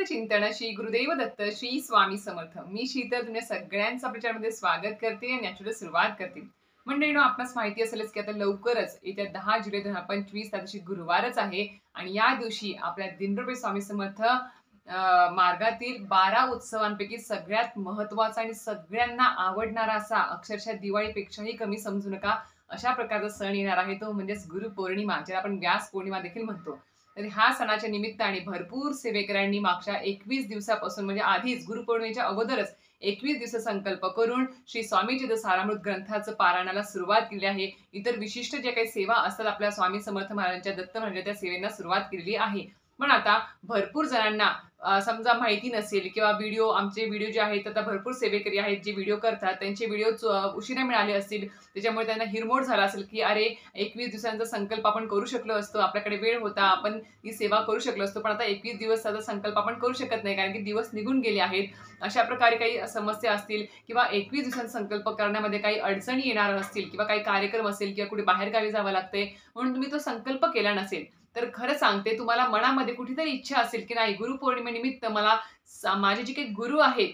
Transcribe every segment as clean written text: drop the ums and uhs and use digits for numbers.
चिंतन श्री गुरुदेव दत्त श्री स्वामी समर्थ। मी शीतल तुमच्या सगळ्यांचं आपल्या चॅनलमध्ये स्वागत करते आणि याची सुरुवात करते। मंडळींनो, आपणास माहिती असेलच की आता लवकरच येत्या 10 जुलै 2025 त्या दिवशी गुरुवारच आहे आणि या दिवशी आपल्या दिनप्रभू स्वामी समर्थ मार्गातील 12 उत्सवांपैकी सगळ्यात महत्त्वाचा आणि सगळ्यांना आवडणारा असा, अक्षरशः दिवाळीपेक्षाही कमी समजू नका अशा प्रकारचा सण येणार आहे, तो म्हणजेच गुरुपौर्णिमा, ज्याला आपण व्यास पौर्णिमा देखील म्हणतो। तर ह्या सणाच्या निमित्ताने भरपूर सेवेकऱ्यांनी मागच्या 21 दिवसापासून म्हणजे आधीच गुरुपौर्णिमेच्या अगोदरच 21 दिवस संकल्प करून श्री स्वामी चरित्र सारामृत ग्रंथाचं पारायणाला सुरुवात केली आहे। इतर विशिष्ट जे काही सेवा असतात आपल्या स्वामी समर्थ महाराजांच्या दत्त महाराजांच्या त्या सेवेंना सुरुवात केलेली आहे। पण आता भरपूर जणांना समजा माहिती नसेल किंवा आमचे व्हिडिओ जे आहेत, आता भरपूर सेवेकरी आहेत जे व्हिडिओ करतात, त्यांचे व्हिडिओ उशिरा मिळाले असतील, त्याच्यामुळे त्यांना हिरमोड झाला असेल की अरे 21 दिवसांचा संकल्प आपण करू शकलो असतो, आपल्याकडे वेळ होता, आपण ही सेवा करू शकलो असतो, पण आता 21 दिवसाचा संकल्प आपण करू शकत नाही कारण की दिवस निघून गेले आहेत। अशा प्रकारे काही समस्या असतील किंवा 21 दिवसांचा संकल्प करण्यामध्ये काही अडचणी येणार असतील किंवा काही कार्यक्रम असेल किंवा कुठे बाहेरगावी जावं लागतंय म्हणून तुम्ही तो संकल्प केला नसेल, तर खरं सांगते तुम्हाला मनामध्ये कुठेतरी इच्छा असेल की नाही, गुरुपौर्णिमेनिमित्त मला माझे जे काही गुरु आहेत,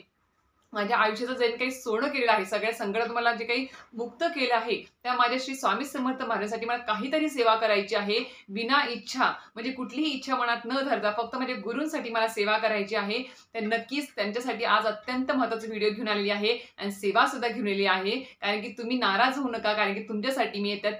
माझ्या आयुष्याचं जे काही सोनं केलेलं आहे, सगळ्या संकटातून मला जे काही मुक्त केलं आहे, त्या माझ्या श्री स्वामी समर्थ महाराजांसाठी मला काहीतरी सेवा करायची आहे। विना इच्छा म्हणजे कुठलीही इच्छा मनात न धरता फक्त माझ्या गुरूंसाठी मला सेवा करायची आहे। तर नक्कीच त्यांच्यासाठी आज अत्यंत महत्त्वाचा व्हिडिओ घेऊन आलेली आहे आणि सेवा सुद्धा घेऊन आलेली आहे। कारण की तुम्ही नाराज होऊ नका, कारण की तुमच्यासाठी मी येत्या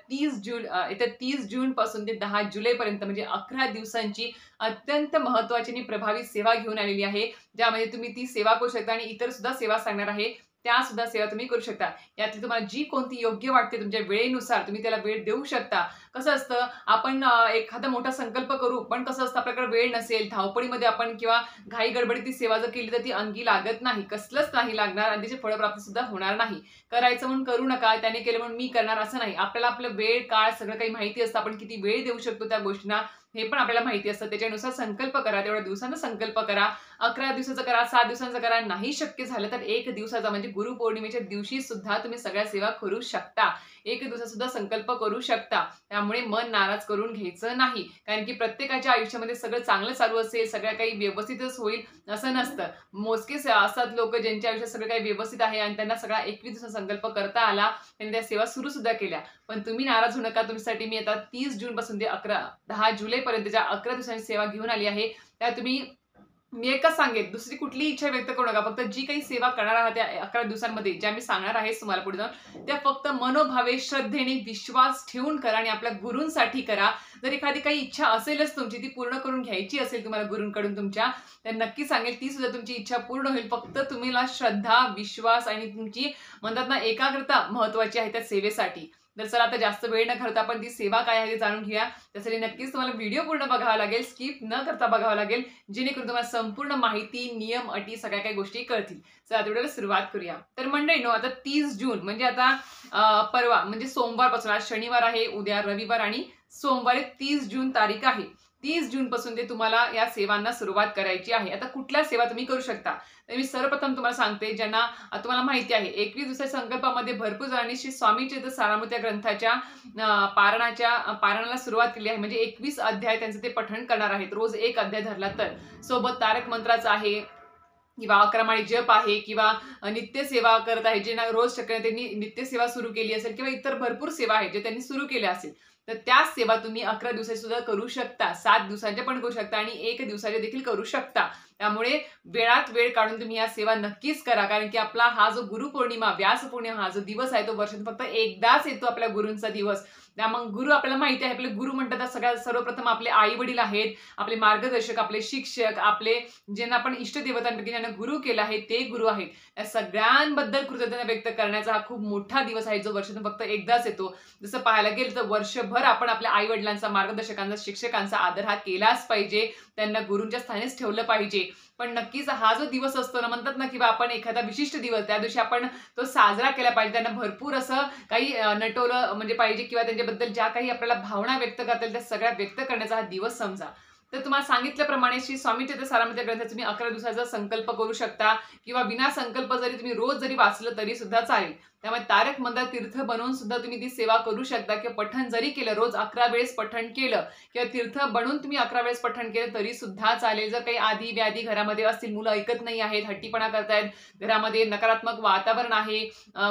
30 जून पासून ते 10 जुलै पर्यंत म्हणजे 11 दिवसांची अत्यंत महत्त्वाची आणि प्रभावी सेवा घेऊन आलेली आहे, ज्यामध्ये तुम्ही ती सेवा करू शकता आणि इतर सुद्धा सेवा सांगणार आहे, त्या सुद्धा सेवा तुम्ही करू शकता। यातली तुम्हाला जी कोणती योग्य वाटते तुमच्या वेळेनुसार तुम्ही त्याला वेळ देऊ शकता। कसं असतं, आपण एखादा मोठा संकल्प करू, पण कसं असतं आपल्याकडे वेळ नसेल, धावपळीमध्ये आपण किंवा घाई गडबडीत ती सेवा जर केली तर ती अंगी लागत नाही, कसलंच नाही लागणार आणि त्याची फळप्राप्ती सुद्धा होणार नाही। करायचं म्हणून करू नका, त्याने केलं म्हणून मी करणार असं नाही। आपल्याला आपलं वेळ काळ सगळं काही माहिती असतं, आपण किती वेळ देऊ शकतो त्या गोष्टींना हे पण आपल्याला माहिती असतं। त्याच्यानुसार संकल्प करा, तेवढ्या दिवसांचा संकल्प करा, 11 दिवसाचा करा, 7 दिवसांचा करा, नाही शक्य झालं तर 1 दिवसाचा म्हणजे गुरुपौर्णिमेच्या दिवशी सुद्धा तुम्ही सगळ्या सेवा करू शकता, 1 दिवसाचा सुद्धा संकल्प करू शकता। त्यामुळे मन नाराज करून घ्यायचं नाही, कारण की प्रत्येकाच्या आयुष्यामध्ये सगळं चांगलं चालू असेल, सगळं काही व्यवस्थितच होईल असं नसतं। मोजकेच असतात लोक ज्यांच्या आयुष्यात सगळं काही व्यवस्थित आहे आणि त्यांना सगळा 21 दिवसाचा संकल्प करता आला, त्यांनी त्या सेवा सुरू सुद्धा केल्या। पण तुम्ही नाराज होऊ नका, तुमच्यासाठी मी आता 30 जून पासून ते 10 जुलै पर्यंतच्या 11 दिवसांची सेवा घेऊन आली आहे। त्या तुम्ही मी एकच सांगेन, दुसरी कुठलीही इच्छा व्यक्त करू नका, फक्त जी काही सेवा करणार आहात त्या 11 दिवसांमध्ये ज्या मी सांगणार आहे तुम्हाला पुढे जाऊन, त्या फक्त मनोभावे श्रद्धेने विश्वास ठेवून करा आणि आपल्या गुरूंसाठी करा। जर एखादी काही इच्छा असेलच तुमची, ती पूर्ण करून घ्यायची असेल तुम्हाला गुरूंकडून तुमच्या, तर नक्की सांगेल ती सुद्धा तुमची इच्छा पूर्ण होईल। फक्त तुम्हाला श्रद्धा, विश्वास आणि तुमची म्हणतात ना एकाग्रता महत्त्वाची आहे त्या सेवेसाठी। तर चला आता जास्त वेळ न घालवता आपण ती सेवा काय आहे ते जाणून घेऊया। त्यासाठी नक्कीच तुम्हाला व्हिडिओ पूर्ण बघावा लागेल, स्किप न करता बघावं लागेल, जेणेकरून तुम्हाला संपूर्ण माहिती, नियम, अटी सगळ्या काही गोष्टी कळतील। चला आता व्हिडिओला सुरुवात करूया। तर मंडळींनो, आता 30 जून म्हणजे आता परवा म्हणजे सोमवारपासून, आज शनिवार आहे, उद्या रविवार आणि सोमवारी 30 जून तारीख आहे। 30 जून पासून ते तुम्हाला या सेवांना सुरुवात करायची आहे। आता कुठल्या सेवा तुम्ही करू शकता, तर मी सर्वप्रथम तुम्हाला सांगते, ज्यांना तुम्हाला माहिती आहे 21 दिवसाच्या संकल्पामध्ये भरपूर जणांनी श्री स्वामी चरित्र सारामृत या ग्रंथाच्या पारायणाला सुरुवात केली आहे। म्हणजे 21 अध्याय त्यांचं ते पठण करणार आहेत, रोज 1 अध्याय धरला तर। सोबत तारक मंत्राचा आहे किंवा 11 माळी जप आहे किंवा नित्य सेवा करत आहे, जे रोज शक्य त्यांनी नित्य सेवा सुरू केली असेल किंवा इतर भरपूर सेवा आहेत जे त्यांनी सुरू केल्या असेल, तर त्या सेवा तुम्ही 11 दिवसाची सुद्धा करू शकता, 7 दिवसांच्या पण करू शकता आणि 1 दिवसाच्या देखील करू शकता। त्यामुळे वेळात वेळ काढून तुम्ही या सेवा नक्कीच करा, कारण की आपला हा जो गुरुपौर्णिमा, व्यास पौर्णिमा हा जो दिवस आहे तो वर्षात फक्त एकदाच येतो, आपल्या गुरूंचा दिवस। मग गुरु आपल्याला माहिती आहे, आपले गुरु म्हणतात सर्वप्रथम आपले आई वडील आहेत, आपले मार्गदर्शक, आपले शिक्षक, आपले ज्यांना आपण इष्टदेवतांपैकी ज्यांना गुरु केला आहे ते गुरु आहेत। या सगळ्यांबद्दल कृतज्ञता व्यक्त करण्याचा हा खूप मोठा दिवस आहे, जो वर्षातून फक्त एकदाच येतो। जसं पाहायला गेलं तर वर्षभर आपण आपल्या आई वडिलांचा, मार्गदर्शकांचा, शिक्षकांचा आदर हा केलाच पाहिजे, त्यांना गुरूंच्या स्थानीच ठेवलं पाहिजे। पण नक्कीच हा जो दिवस असतो ना, म्हणतात ना किंवा आपण एखादा विशिष्ट दिवस त्या दिवशी आपण तो साजरा केला पाहिजे, त्यांना भरपूर असं काही नटवलं म्हणजे पाहिजे किंवा त्यांच्याबद्दल ज्या काही आपल्याला भावना व्यक्त करता येईल त्या सगळ्या व्यक्त करण्याचा हा दिवस समजा। तर तुम्हाला सांगितल्याप्रमाणे श्री स्वामी चरित्र सारामृत ग्रंथाचा तुम्ही 11 दिवसाचा संकल्प करू शकता किंवा विना संकल्प जरी तुम्ही रोज जरी वाचलं तरी सुद्धा चालेल। त्यामुळे तारक मंत्र तीर्थ बनवून सुद्धा तुम्ही ती सेवा करू शकता किंवा पठण जरी केलं, रोज 11 वेळेस पठण केलं किंवा तीर्थ बनवून तुम्ही 11 वेळेस पठण केलं तरी सुद्धा चालेल. जर काही आधी व्याधी घरामध्ये असतील, मुलं ऐकत नाही आहेत, हट्टीपणा करतायत, घरामध्ये नकारात्मक वातावरण आहे,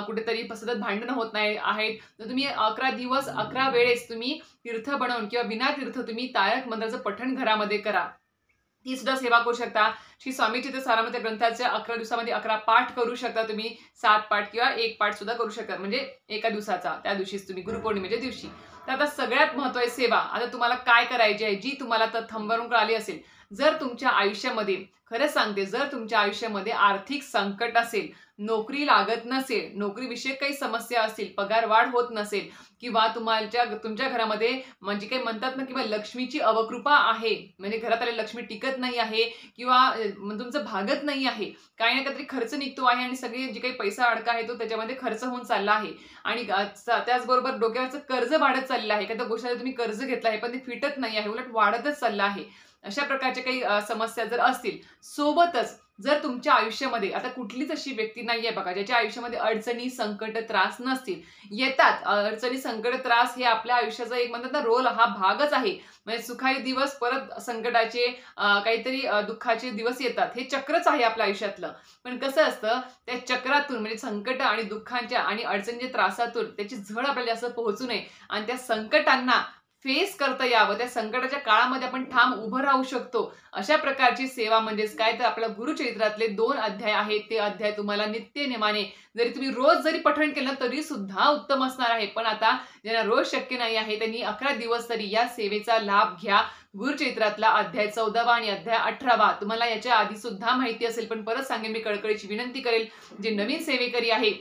कुठेतरी सतत भांडणं होत नाही आहेत, तर तुम्ही 11 दिवस 11 वेळेस तुम्ही तीर्थ बनवून किंवा विना तीर्थ तुम्ही तारक मंत्राचं पठण घरामध्ये करा. ती सुद्धा सेवा करू शकता. श्री स्वामी चरित्र सारामृत ग्रंथाच्या 11 दिवसामध्ये 11 पाठ करू शकता तुम्ही. 7 पाठ किंवा 1 पाठ सुद्धा करू शकता, म्हणजे एका दिवसाचा, त्या दिवशीच तुम्ही गुरुपौर्णिमेच्या दिवशी. तर आता सगळ्यात महत्त्वाची सेवा आता तुम्हाला काय करायची आहे, जी तुम्हाला तर थंबवरून कळाली असेल. जर तुमच्या आयुष्यामध्ये, खरंच सांगते, जर तुमच्या आयुष्यामध्ये आर्थिक संकट असेल, नोकरी लागत नसेल, नोकरीविषयक काही समस्या असतील, पगार वाढ होत नसेल किंवा तुमच्या घरामध्ये म्हणजे काही म्हणतात ना, किंवा लक्ष्मीची अवकृपा आहे, म्हणजे घरात आलेली लक्ष्मी टिकत नाही आहे किंवा तुमचं भागत नाही आहे, काही ना काहीतरी खर्च निघतो आहे आणि सगळे जे काही पैसा अडका आहे तो त्याच्यामध्ये खर्च होऊन चालला आहे आणि त्याचबरोबर डोक्यावरचं कर्ज वाढत चाललं आहे. एखाद्या गोष्टीला तुम्ही कर्ज घेतलं आहे पण ते फिटत नाही आहे, उलट वाढतच चाललं आहे. अशा प्रकारच्या काही समस्या जर असतील, सोबतच जर तुमच्या आयुष्यामध्ये आता कुठलीच अशी व्यक्ती नाहीये बघा ज्याच्या आयुष्यामध्ये अडचणी, संकट, त्रास नसतील. येतात अडचणी, संकट, त्रास हे आपल्या आयुष्याचा एक म्हणतात ना रोल, हा भागच आहे. म्हणजे सुखाचे दिवस, परत संकटाचे, काहीतरी दुःखाचे दिवस येतात. हे चक्रच आहे आपल्या आयुष्यातलं. पण कसं असतं, त्या चक्रातून म्हणजे संकट आणि दुःखांच्या आणि अडचणीच्या त्रासातून त्याची झळ आपल्याला जास्त पोहोचू नये आणि त्या संकटांना फेस करता यावं, त्या संकटाच्या काळामध्ये आपण ठाम उभं राहू शकतो, अशा प्रकारची सेवा म्हणजेच काय, तर आपल्या गुरुचरित्रातले 2 अध्याय आहेत. ते अध्याय तुम्हाला नित्यनेमाने जरी तुम्ही रोज जरी पठण केलं तरी सुद्धा उत्तम असणार आहे. पण आता ज्यांना रोज शक्य नाही आहे त्यांनी 11 दिवस तरी या सेवेचा लाभ घ्या. गुरुचरित्रातला अध्याय 14वा आणि अध्याय 18वा तुम्हाला याच्या आधी सुद्धा माहिती असेल, पण परत सांगेन, मी कळकळीची विनंती करेल, जे नवीन सेवेकरी आहे,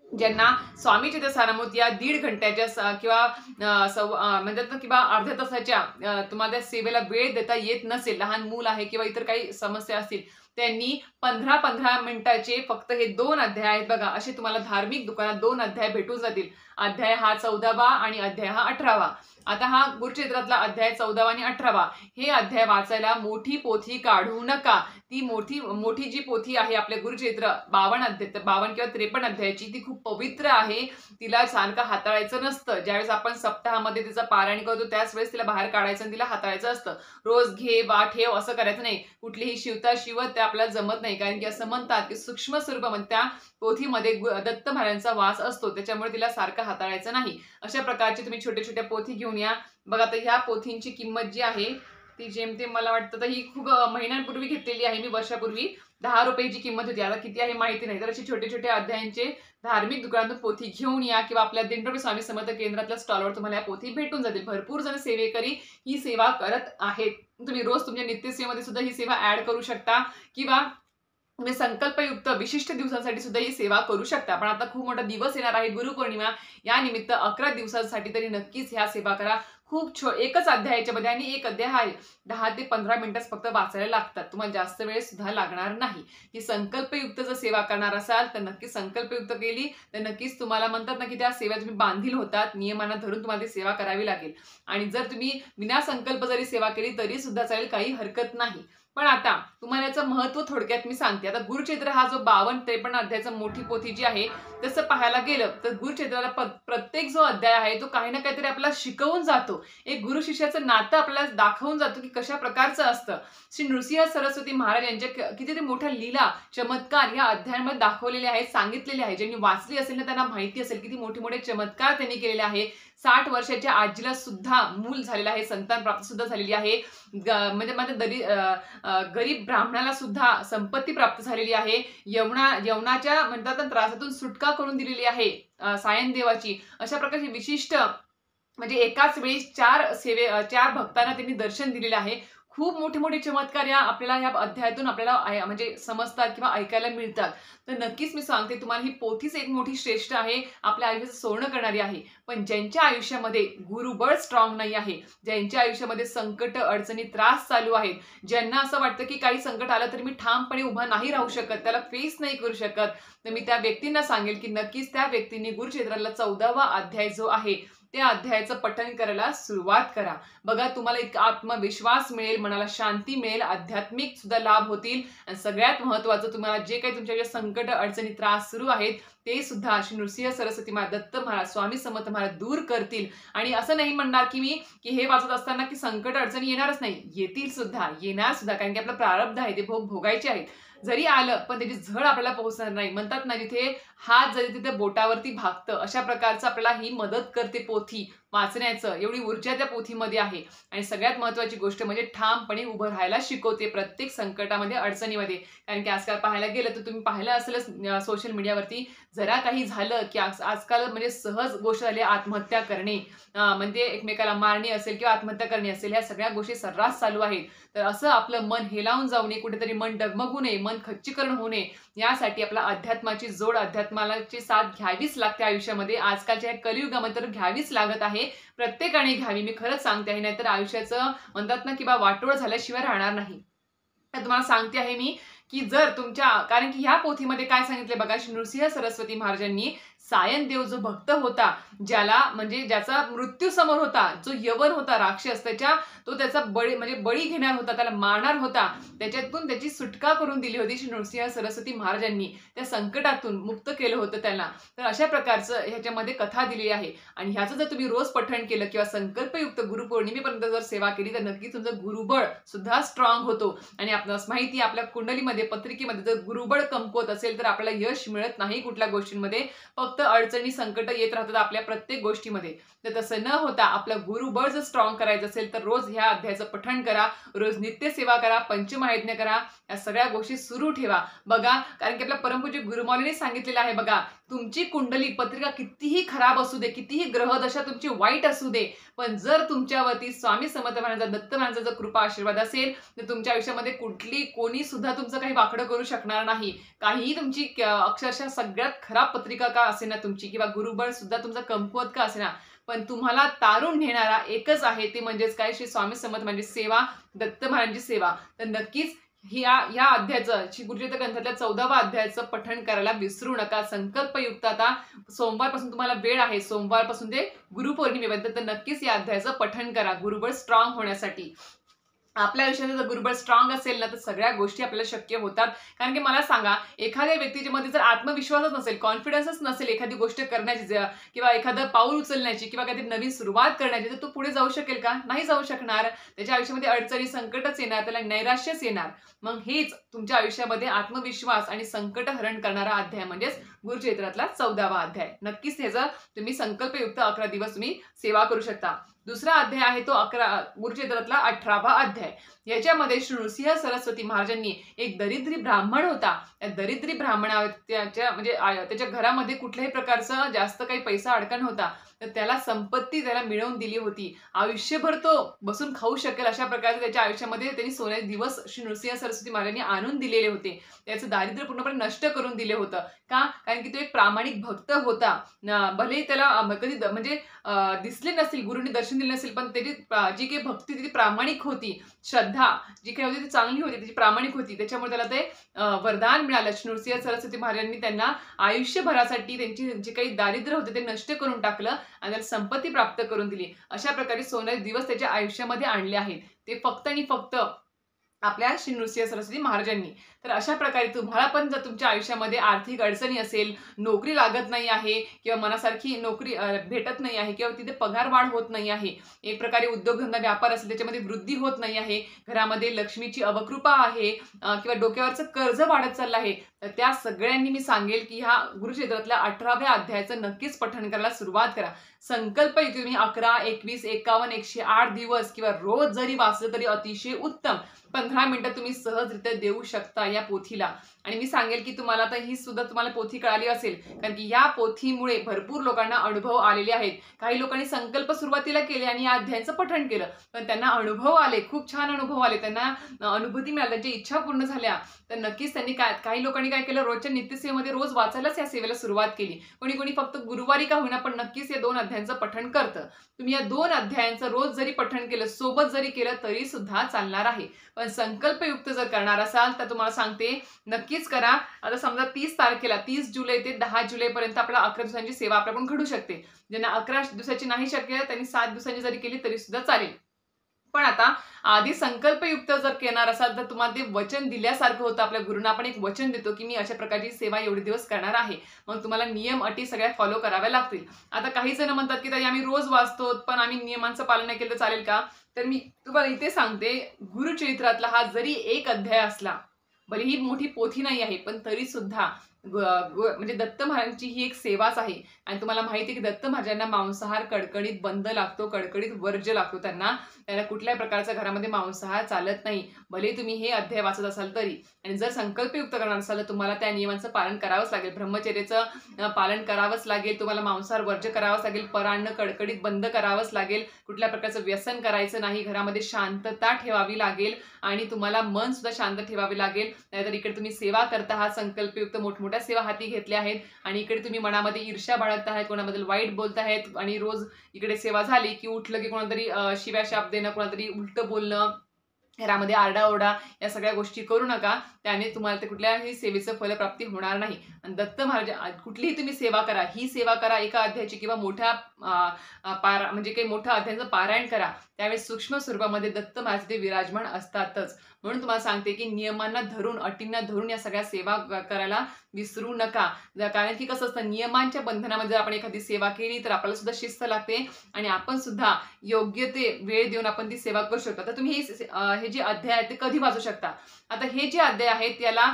ज्यांना स्वामी चरित्र सारामृत या 1.5 घंट्याच्या किंवा म्हणतात ना किंवा अर्ध्या तासाच्या तुम्हाला त्या सेवेला वेळ देता येत नसेल, लहान मूल आहे किंवा इतर काही समस्या असतील, त्यांनी 15-15 मिनिटाचे फक्त हे 2 अध्याय आहेत बघा, असे तुम्हाला धार्मिक दुकानात 2 अध्याय भेटून जातील. अध्याय हा 14वा आणि अध्याय हा 18वा. आता हा गुरुचरित्रातला अध्याय 14वा आणि 18वा, हे अध्याय वाचायला मोठी पोथी काढू नका. ती मोठी जी पोथी आहे आपल्या गुरुचरित्र 52 अध्याय, 52 किंवा 53 अध्यायाची, ती खूप पवित्र आहे. तिला सारखं हाताळायचं नसतं. ज्यावेळेस आपण सप्ताहामध्ये तिचं पारायण करतो त्याच वेळेस तिला बाहेर काढायचं आणि तिला हाताळायचं असतं. रोज घे वा ठेव असं करायचं नाही. कुठलीही शिवता शिवत ते आपल्याला जमत नाही, कारण की असं म्हणतात की सूक्ष्म स्वरूपामध्ये त्या पोथीमध्ये दत्त महाराजांचा वास असतो, त्याच्यामुळे तिला सारखं हाताळायचं नाही. अशा प्रकारची तुम्ही छोट्या छोट्या पोथी घेऊन या. बघा, तर ह्या पोथींची किंमत जी आहे ती जेमतेम मला वाटतं तर ही खूप महिन्यांपूर्वी घेतलेली आहे मी, वर्षापूर्वी 10 रुपयाची किंमत होती. आता किती आहे माहिती नाही. तर अशी छोटे छोटे अध्यायांचे धार्मिक दुकानातून पोथी घेऊन या किंवा आपल्या दिंडोरी स्वामी समर्थ केंद्रातल्या स्टॉलवर तुम्हाला या पोथी भेटून जातील. भरपूर जण सेवेकरी ही सेवा करत आहेत. तुम्ही रोज तुमच्या नित्यसेवेमध्ये सुद्धा ही सेवा ऍड करू शकता किंवा तुम्ही संकल्पयुक्त विशिष्ट दिवसांसाठी सुद्धा ही सेवा करू शकता. पण आता खूप मोठा दिवस येणार आहे, गुरुपौर्णिमा, या निमित्त 11 दिवसांसाठी तरी नक्कीच ह्या सेवा करा. खूप एकच अध्यायाच्या मध्ये आणि एक अध्याय आहे 10 ते 15 मिनिटच फक्त वाचायला लागतात. तुम्हाला जास्त वेळ सुद्धा लागणार नाही. ही संकल्पयुक्त जर सेवा करणार असाल तर नक्की संकल्पयुक्त केली तर नक्कीच तुम्हाला म्हणतात ना की त्या सेवा तुम्ही बांधील होतात. नियमांना धरून तुम्हाला ती सेवा करावी लागेल. आणि जर तुम्ही विना संकल्प जरी सेवा केली तरी सुद्धा चालेल, काही हरकत नाही. पण आता तुम्हाला याचं महत्व थोडक्यात मी सांगते. आता गुरुचरित्र हा जो 52-53 अध्यायाचा मोठी पोथी जी आहे, तसं पाहायला गेलं तर गुरुचरित्राला प्रत्येक जो अध्याय आहे तो काही ना काहीतरी आपल्याला शिकवून जातो. एक गुरु शिष्याचं नातं आपल्याला दाखवून जातो की कशा प्रकारचं असतं. श्री नृसिंह सरस्वती महाराज यांच्या कितीतरी मोठ्या लीला, चमत्कार या अध्यायांमध्ये दाखवलेले आहेत, सांगितलेले आहेत. ज्यांनी वाचली असेल ना त्यांना माहिती असेल किती मोठे मोठे चमत्कार त्यांनी केलेले आहे. 60 वर्षाच्या आजीला सुद्धा मूल झालेलं आहे, संतान प्राप्त सुद्धा झालेली आहे. म्हणजे माझ्या गरीब ब्राह्मणाला सुद्धा संपत्ती प्राप्त झालेली आहे. यवनाच्या म्हणतात ना त्रासातून सुटका करून दिलेली आहे सायन देवाची. अशा प्रकारची विशिष्ट म्हणजे एकाच वेळी 4 भक्तांना त्यांनी दर्शन दिलेले आहे. खूप मोठे मोठे चमत्कार या आपल्याला ह्या अध्यायातून आपल्याला म्हणजे समजतात किंवा ऐकायला मिळतात. तर नक्कीच मी सांगते तुम्हाला ही पोथीच एक मोठी श्रेष्ठ आहे, आपल्या आयुष्याचं सोनं करणारी आहे. पण ज्यांच्या आयुष्यामध्ये गुरुबळ स्ट्रॉंग नाही आहे, ज्यांच्या आयुष्यामध्ये संकट, अडचणी, त्रास चालू आहेत, ज्यांना असं वाटतं की काही संकट आलं तरी मी ठामपणे उभा नाही राहू शकत, त्याला फेस नाही करू शकत, तर मी त्या व्यक्तींना सांगेल की नक्कीच त्या व्यक्तींनी गुरुचरित्रातला 14वा अध्याय जो आहे त्या अध्यायाचं पठण करायला सुरुवात करा. बघा तुम्हाला इतका आत्मविश्वास मिळेल, मनाला शांती मिळेल, आध्यात्मिक सुद्धा लाभ होतील आणि सगळ्यात महत्त्वाचं तुम्हाला जे काही तुमच्या संकट, अडचणी, त्रास सुरू आहेत ते सुद्धा श्री नृसिंह सरस्वती महाराज, दत्त महाराज, स्वामी समर्थ महाराज दूर करतील. आणि असं नाही म्हणणार की मी की हे वाचत असताना की संकट अडचणी येणारच नाही, येतील सुद्धा, येणार सुद्धा, कारण की आपलं प्रारब्ध आहे ते भोग भोगायचे आहेत. जरी आलं पण त्याची झळ आपल्याला पोहोचणार नाही. म्हणतात ना जिथे हात जरी तिथे बोटावरती भागतं, अशा प्रकारचं आपल्याला ही मदत करते पोथी वाचण्याचं. एवढी ऊर्जा त्या पोथीमध्ये आहे. आणि सगळ्यात महत्त्वाची गोष्ट म्हणजे ठामपणे उभं राहायला शिकवते प्रत्येक संकटामध्ये, अडचणीमध्ये. कारण की आजकाल पाहायला गेलं तर तुम्ही पाहिलं असेलच सोशल मीडियावरती, जरा काही झालं की आजकाल म्हणजे सहज गोष्ट झाली आत्महत्या करणे, म्हणजे एकमेकाला मारणे असेल किंवा आत्महत्या करणे असेल, ह्या सगळ्या गोष्टी सर्रास चालू आहेत. तर असं आपलं मन हेलावून जाऊ नये, कुठेतरी मन डगमगू नये, मन खच्चीकरण होऊ नये, यासाठी आपला अध्यात्माची जोड, अध्यात्माची साथ घ्यावीच लागते आयुष्यामध्ये. आजकालच्या कलियुगामध्ये तर घ्यावीच लागत आहे, प्रत्येकाने घ्यावी. मी खरंच सांगते आहे, नाहीतर आयुष्याचं म्हणतात ना की बा वाटोळ झाल्याशिवाय राहणार नाही. तर तुम्हाला सांगते आहे मी की जर तुमच्या, कारण की ह्या पोथीमध्ये काय सांगितले बघा, श्री नृसिंह सरस्वती महाराजांनी सायनदेव जो भक्त होता, ज्याला म्हणजे ज्याचा मृत्यू समोर होता, जो यवन होता राक्षस, त्याचा बळी घेणार होता, त्याला मारणार होता, त्याच्यातून त्याची सुटका करून दिली होती श्री नृसिंह सरस्वती महाराजांनी. त्या संकटातून मुक्त केलं होतं त्याला. तर अशा प्रकारचं ह्याच्यामध्ये कथा दिलेली आहे. आणि ह्याचं जर तुम्ही रोज पठण केलं किंवा संकल्पयुक्त गुरुपौर्णिमेपर्यंत जर सेवा केली तर नक्की तुमचं गुरुबळ सुद्धा स्ट्रॉंग होतो. आणि आपल्याला माहिती आपल्या कुंडलीमध्ये, पत्रिकेमध्ये जर गुरुबळ कमकुवत असेल तर आपल्याला यश मिळत नाही कुठल्या गोष्टींमध्ये, फक्त अडचणी, संकट येत राहतात आपल्या प्रत्येक गोष्टीमध्ये. तर तसं न होता आपलं गुरुबळ जर स्ट्रॉंग करायचं असेल तर रोज ह्या अध्यायाचं पठण करा, रोज नित्य सेवा करा, पंचमहायज्ञ करा, या सगळ्या गोष्टी सुरू ठेवा. बघा, कारण की आपल्या परमपूज्य गुरुमौलीने सांगितलेलं आहे बघा, तुमची कुंडली पत्रिका कितीही खराब असू दे, कितीही ग्रहदशा तुमची वाईट असू दे, पण जर तुमच्यावरती स्वामी समर्थ महाराजांचा, दत्त महाराजांचा कृपा आशीर्वाद असेल तर तुमच्या आयुष्यामध्ये कोणी सुद्धा तुमचं काही वाकडं करू शकणार नाही. काहीही तुमची अक्षरशः सगळ्यात खराब पत्रिका का असेना तुमची, किंवा गुरुबळ सुद्धा तुमचं कमकुवत का असेना, पण तुम्हाला तारून नेणारा एकच आहे, ते म्हणजेच काय, श्री स्वामी समर्थ म्हणजे सेवा, दत्त महाराजांची सेवा. तर नक्कीच या अध्यायाचं, श्री गुरुचरित्र ग्रंथातल्या 14व्या अध्यायाचं पठण करायला विसरू नका. संकल्पयुक्त आता सोमवारपासून तुम्हाला वेळ आहे, सोमवारपासून ते गुरुपौर्णिमेपर्यंत, तर नक्कीच या अध्यायाचं पठण करा गुरुबळ स्ट्रॉंग होण्यासाठी. आपल्या आयुष्यात जर गुरुबळ स्ट्रॉंग असेल ना तर सगळ्या गोष्टी आपल्याला शक्य होतात. कारण की मला सांगा, एखाद्या व्यक्तीच्या मध्ये जर आत्मविश्वासच नसेल, कॉन्फिडन्सच नसेल एखादी गोष्ट करण्याची किंवा एखादं पाऊल उचलण्याची किंवा काहीतरी नवीन सुरुवात करण्याची, तर तो पुढे जाऊ शकेल का? नाही जाऊ शकणार. त्याच्या आयुष्यामध्ये अडचणी, संकटच येणार, त्याला नैराश्यच येणार. मग हेच तुमच्या आयुष्यामध्ये आत्मविश्वास आणि संकट हरण करणारा अध्याय म्हणजेच गुरुचरित्रातला 14वा अध्याय. नक्कीच त्याचा तुम्ही संकल्पयुक्त 11 दिवस तुम्ही सेवा करू शकता. दुसरा अध्याय आहे तो गुरुचरित्रातला 18वा अध्याय. याच्यामध्ये श्री नृसिंह सरस्वती महाराजांनी, एक दरिद्री ब्राह्मण होता, त्या दरिद्री त्याच्या घरामध्ये कुठल्याही प्रकारचा जास्त काही पैसा अडकण होता, तर त्याला संपत्ती त्याला मिळवून दिली होती. आयुष्यभर तो बसून खाऊ शकेल अशा प्रकारे त्याच्या आयुष्यामध्ये त्यांनी सोन्याचे दिवस श्री नृसिंह सरस्वती महाराजांनी आणून दिलेले होते. त्याचं दारिद्र्य पूर्णपणे नष्ट करून दिले होतं. का? कारण की तो एक प्रामाणिक भक्त होता. भले त्याला कधी दिसले नसतील, गुरुनी दर्शन दिले नसेल, पण त्याची जी काही भक्ती ती प्रामाणिक होती, श्रद्धा जी काही होती ती चांगली होती, त्याची प्रामाणिक होती. त्याच्यामुळे त्याला ते वरदान मिळालं. नृसिंह सरस्वती महाराजांनी त्यांना आयुष्यभरासाठी त्यांची जे काही दारिद्र्य होते ते नष्ट करून टाकलं आणि त्याला संपत्ती प्राप्त करून दिली. अशा प्रकारे सोनेरी दिवस त्याच्या आयुष्यामध्ये आणले आहेत, ते फक्त आणि फक्त आपल्या श्री नृसिंह सरस्वती महाराजांनी. तर अशा प्रकारे तुम्हाला पण जर तुमच्या आयुष्यामध्ये आर्थिक अडचणी असेल, नोकरी लागत नाही आहे किंवा मनासारखी नोकरी भेटत नाही आहे किंवा तिथे पगार वाढ होत नाही आहे, एक प्रकारे उद्योगधंदा व्यापार असेल त्याच्यामध्ये वृद्धी होत नाही आहे, घरामध्ये लक्ष्मीची अवकृपा आहे किंवा डोक्यावरचं कर्ज वाढत चाललं आहे, तर त्या सगळ्यांनी मी सांगेल की ह्या गुरुचरित्रातल्या 18व्या अध्यायाचं नक्कीच पठण करायला सुरुवात करा. संकल्प इथे तुम्ही 11, 21, 51, 108 दिवस किंवा रोज जरी वाचलं तरी अतिशय उत्तम. 15 मिनिटं तुम्ही सहजरित्या देऊ शकता या पोथीला. आणि मी सांगेल की तुम्हाला आता ही सुद्धा तुम्हाला पोथी कळाली असेल, कारण की या पोथीमुळे भरपूर लोकांना अनुभव आलेले आहेत. काही लोकांनी संकल्प सुरुवातीला केले आणि या अध्यायाचं पठण केलं, पण त्यांना अनुभव आले, खूप छान अनुभव आले, त्यांना अनुभूती मिळाली, त्यांच्या इच्छा पूर्ण झाल्या. तर नक्कीच त्यांनी काही लोकांनी काय केलं, रोजच्या नित्यसेवेमध्ये रोज वाचायलाच या सेवेला सुरुवात केली. कोणी फक्त गुरुवारी का होईना पण नक्कीच हे 2 अध्यायांचं पठण करतं. तुम्ही या 2 अध्यायांचं रोज जरी पठण केलं, सोबत जरी केलं तरी सुद्धा चालणार आहे. पण संकल्पयुक्त जर करणार असाल तर तुम्हाला सांगते नक्कीच करा. आता समजा 30 तारखेला 30 जुलै ते 10 जुलैपर्यंत आपल्याला 11 दिवसांची सेवा आपल्याकडून घडू शकते. ज्यांना 11 दिवसाची नाही शक्य त्यांनी 7 दिवसांची जरी केली तरी सुद्धा चालेल. पण आता आधी संकल्पयुक्त जर करणार असाल तर तुम्हाला ते वचन दिल्यासारखं होतं. आपल्या गुरूंना आपण एक वचन देतो की मी अशा प्रकारची सेवा एवढे दिवस करणार आहे. मग तुम्हाला नियम अटी सगळ्या फॉलो कराव्या लागतील. आता काही जण म्हणतात की ताई आम्ही रोज वाचतो पण आम्ही नियमांचं पालन नाही केलं तर चालेल का? तर मी तुम्हाला इथे सांगते, गुरुचरित्रातला हा जरी एक अध्याय असला, भलेही मोठी पोथी नाही आहे पण तरी सुद्धा म्हणजे दत्त महाराजांची ही एक सेवाच आहे. आणि तुम्हाला माहिती आहे की दत्त महाराजांना मांसाहार कडकडीत बंद लागतो, कडकडीत वर्ज्य लागतो. त्यांना कुठल्याही प्रकारचा घरामध्ये मांसाहार चालत नाही. भले तुम्ही हे अध्याय वाचत असाल तरी. आणि जर संकल्पयुक्त करणार असाल तर तुम्हाला त्या नियमांचं पालन करावंच लागेल. ब्रह्मचर्याचं पालन करावंच लागेल. तुम्हाला मांसाहार वर्ज्य करावंच लागेल. परान्न कडकडीत बंद करावंच लागेल. कुठल्या प्रकारचं व्यसन करायचं नाही. घरामध्ये शांतता ठेवावी लागेल आणि तुम्हाला मन सुद्धा शांत ठेवावे लागेल. नाहीतर इकडे तुम्ही सेवा करता आहात, संकल्पयुक्त मोठमोठ्या सेवा हाती घेतल्या आहेत आणि इकडे तुम्ही मनामध्ये ईर्ष्या बाळगता आहेत, कोणाबद्दल वाईट बोलतायत आणि रोज इकडे सेवा झाली की उठलं की कोणातरी शिव्या शाप देणं, कोणातरी उलटं बोलणं, घरामध्ये आरडाओरडा या सगळ्या गोष्टी करू नका. त्याने तुम्हाला ते कुठल्याही सेवेचं फलप्राप्ती होणार नाही. आणि दत्त महाराज कुठलीही तुम्ही सेवा करा, ही सेवा करा एका अध्यायाची किंवा मोठ्या म्हणजे काही मोठ्या अध्यायाचं पारायण करा, त्यावेळेस सूक्ष्म स्वरूपामध्ये दत्त महाराज ते विराजमान असतातच. म्हणून तुम्हाला सांगते की नियमांना धरून, अटींना धरून या सगळ्या सेवा करायला विसरू नका. कारण की कसं असतं, नियमांच्या बंधनामध्ये जर आपण एखादी सेवा केली तर आपल्याला सुद्धा शिस्त लागते आणि आपण सुद्धा योग्य ते वेळ देऊन आपण ती सेवा करू शकतो. तर तुम्ही हे जे अध्याय आहेत ते कधी वाचू शकता? आता हे जे अध्याय आहेत त्याला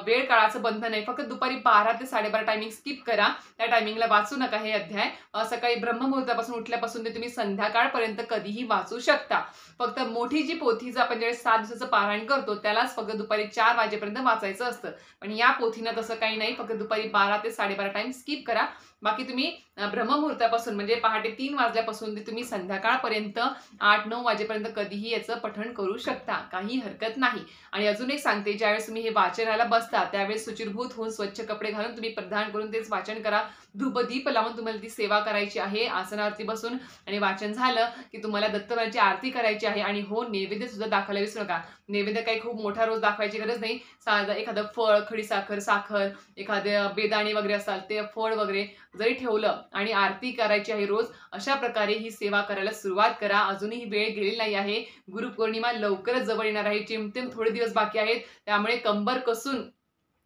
वेळ काळाचं बंधन नाही. फक्त दुपारी 12 ते 12:30 टायमिंग स्किप करा. त्या टायमिंगला वाचू नका हे अध्याय. सकाळी ब्रह्ममुहूर्तापासून उठल्यापासून ते तुम्ही संध्याकाळपर्यंत कधीही वाचू शकता. फक्त मोठी जी पोथीचं आपण ज्यावेळेस 7 दिवसाचं पारायण करतो त्यालाच फक्त दुपारी 4 वाजेपर्यंत वाचायचं असतं. पण या पोथीनं तसं काही नाही. फक्त दुपारी 12 ते 12:30 टाइम स्किप करा. बाकी तुम्ही ब्रह्ममुहूर्तापासून म्हणजे पहाटे 3 वाजल्यापासून ते तुम्ही संध्याकाळपर्यंत 8-9 वाजेपर्यंत कधीही याचं पठण करू शकता. काही हरकत नाही. आणि अजून एक सांगते, ज्यावेळेस तुम्ही हे वाचनाला बसता त्यावेळेस शुचिर्भूत होऊन स्वच्छ कपडे घालून तुम्ही प्रदान करून तेच वाचन करा. धूपदीप लावून तुम्हाला ती सेवा करायची आहे आसनावरती बसून. आणि वाचन झालं की तुम्हाला दत्तवारांची आरती करायची आहे. आणि हो, नैवेद्य सुद्धा दाखवायला विसरू नका. नैवेद्य काही खूप मोठा रोज दाखवायची गरज नाही. साधं एखादं फळ, खडीसाखर, साखर, एखादे बेदाणे वगैरे असतात ते फळ वगैरे जरी ठेवलं आणि आरती करायची आहे रोज, अशा प्रकारे ही सेवा करायला सुरुवात करा. अजूनही वेळ गेलेली नाही आहे. गुरुपौर्णिमा लवकरच जवळ येणार आहे. जेमतेम थोडे दिवस बाकी आहेत. त्यामुळे कंबर कसून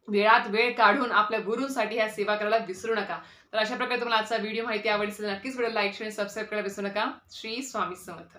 वेळात वेळ काढून आपल्या गुरूंसाठी ह्या सेवा करायला विसरू नका. तर अशा प्रकारे तुम्हाला आजचा व्हिडिओ माहिती आवडली असेल नक्कीच व्हिडिओ लाईक, शेअर, सबस्क्राईब करायला विसरू नका. श्री स्वामी समर्थ.